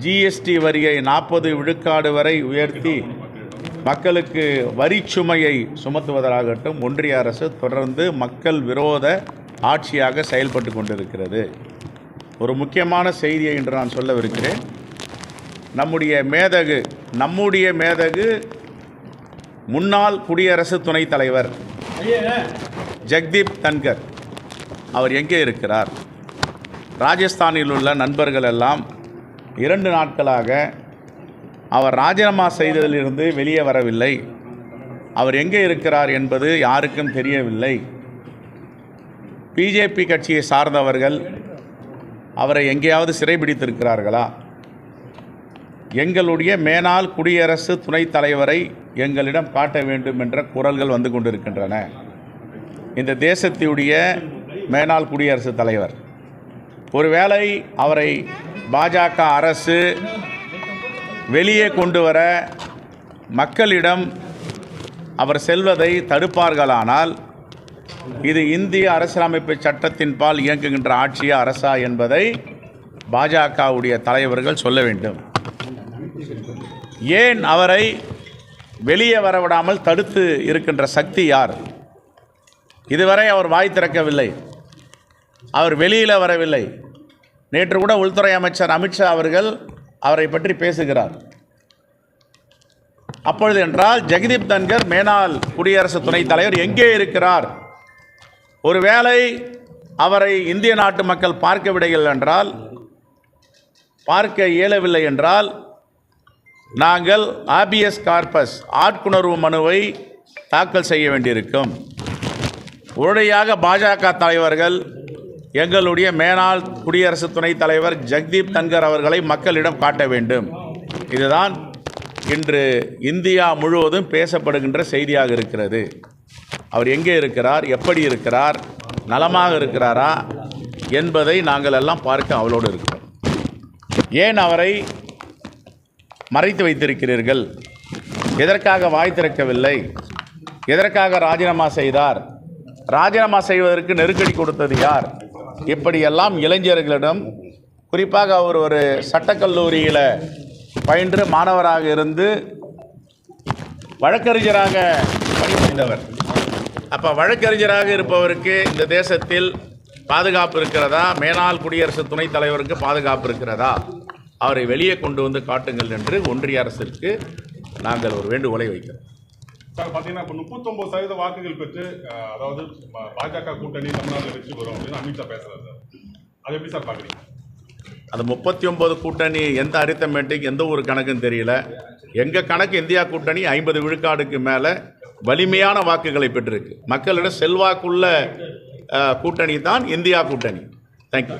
GST வரியை 40 விழுக்காடு வரை உயர்த்தி மக்களுக்கு வரிச்சுமையை சுமத்துவதாகட்டும் ஒன்றிய அரசு தொடர்ந்து மக்கள் விரோத ஆட்சியாக செயல்பட்டு கொண்டிருக்கிறது. ஒரு முக்கியமான செய்தியை இன்று நான் சொல்லவிருக்கிறேன். நம்முடைய மேதகு முன்னாள் குடியரசு துணைத் தலைவர் ஜெகதீப் தன்கர் அவர் எங்கே இருக்கிறார்? ராஜஸ்தானில் உள்ள நண்பர்கள் எல்லாம் 2 நாட்களாக அவர் ராஜினாமா செய்ததிலிருந்து வெளியே வரவில்லை. அவர் எங்கே இருக்கிறார் என்பது யாருக்கும் தெரியவில்லை. பிஜேபி கட்சியை சார்ந்தவர்கள் அவரை எங்கேயாவது சிறைபிடித்திருக்கிறார்களா? எங்களுடைய மேனாள் குடியரசு துணைத் தலைவரை எங்களிடம் காட்ட வேண்டும் என்ற குரல்கள் வந்து கொண்டிருக்கின்றன. இந்த தேசத்தினுடைய மேனாள் குடியரசுத் தலைவர் ஒருவேளை அவரை பாஜக அரசு வெளியே கொண்டு வர மக்களிடம் அவர் செல்வதை தடுப்பார்களானால் இது இந்திய அரசியலமைப்பு சட்டத்தின் பால் இயங்குகின்ற ஆட்சியா அரசா என்பதை பாஜகவுடைய தலைவர்கள் சொல்ல வேண்டும். ஏன் அவரை வெளியே வரவிடாமல் தடுத்து இருக்கின்ற சக்தி யார்? இதுவரை அவர் வாய் திறக்கவில்லை, அவர் வெளியில் வரவில்லை. நேற்று கூட உள்துறை அமைச்சர் அமித்ஷா அவர்கள் அவரை பற்றி பேசுகிறார். அப்பொழுது என்றால் ஜெகதீப் தன்கர் மேனாள் குடியரசு துணைத் தலைவர் எங்கே இருக்கிறார்? ஒருவேளை அவரை இந்திய நாட்டு மக்கள் பார்க்க இயலவில்லை என்றால் நாங்கள் ஆபியஸ் கார்பஸ் ஆட்குணர்வு மனுவை தாக்கல் செய்ய வேண்டியிருக்கும். உடனடியாக பாஜக தலைவர்கள் எங்களுடைய மேனாள் குடியரசு துணைத் தலைவர் ஜெகதீப் தன்கர் அவர்களை மக்களிடம் காட்ட வேண்டும். இதுதான் இன்று இந்தியா முழுவதும் பேசப்படுகின்ற செய்தியாக இருக்கிறது. அவர் எங்கே இருக்கிறார், எப்படி இருக்கிறார், நலமாக இருக்கிறாரா என்பதை நாங்கள் எல்லாம் பார்க்க அவளோடு இருக்கிறோம். ஏன் அவரை மறைத்து வைத்திருக்கிறீர்கள்? எதற்காக வாய் திறக்கவில்லை? எதற்காக ராஜினாமா செய்தார்? ராஜினாமா செய்வதற்கு நெருக்கடி கொடுத்தது யார்? இப்படியெல்லாம் இளைஞர்களிடம், குறிப்பாக அவர் ஒரு சட்டக்கல்லூரியில் பயின்று மாணவராக இருந்து வழக்கறிஞராக பணிபுரிந்தவர். அப்போ வழக்கறிஞராக இருப்பவருக்கு இந்த தேசத்தில் பாதுகாப்பு இருக்கிறதா? மேனாள் குடியரசு துணைத் தலைவருக்கு பாதுகாப்பு இருக்கிறதா? அவரை வெளியே கொண்டு வந்து காட்டுங்கள் என்று ஒன்றிய அரசிற்கு நாங்கள் ஒரு வேண்டுகோளை வைக்கிறோம். சார், பார்த்தீங்கன்னா இப்போ 39% வாக்குகள் பெற்று அதாவது பாஜக கூட்டணி தமிழ்நாட்டில் வெற்றி பெறும் அப்படின்னு அமித்ஷா பேசுகிறார் சார். அதை எப்படி சார் பார்க்குறீங்க? அந்த 39 கூட்டணி எந்த அரித்தமேட்டிக் எந்த ஒரு கணக்குன்னு தெரியல. எங்கள் கணக்கு இந்தியா கூட்டணி 50 விழுக்காடுக்கு மேலே வலிமையான வாக்குகளை பெற்றிருக்கு. மக்களிடம் செல்வாக்குள்ள கூட்டணி தான் இந்தியா கூட்டணி. தேங்க்யூ.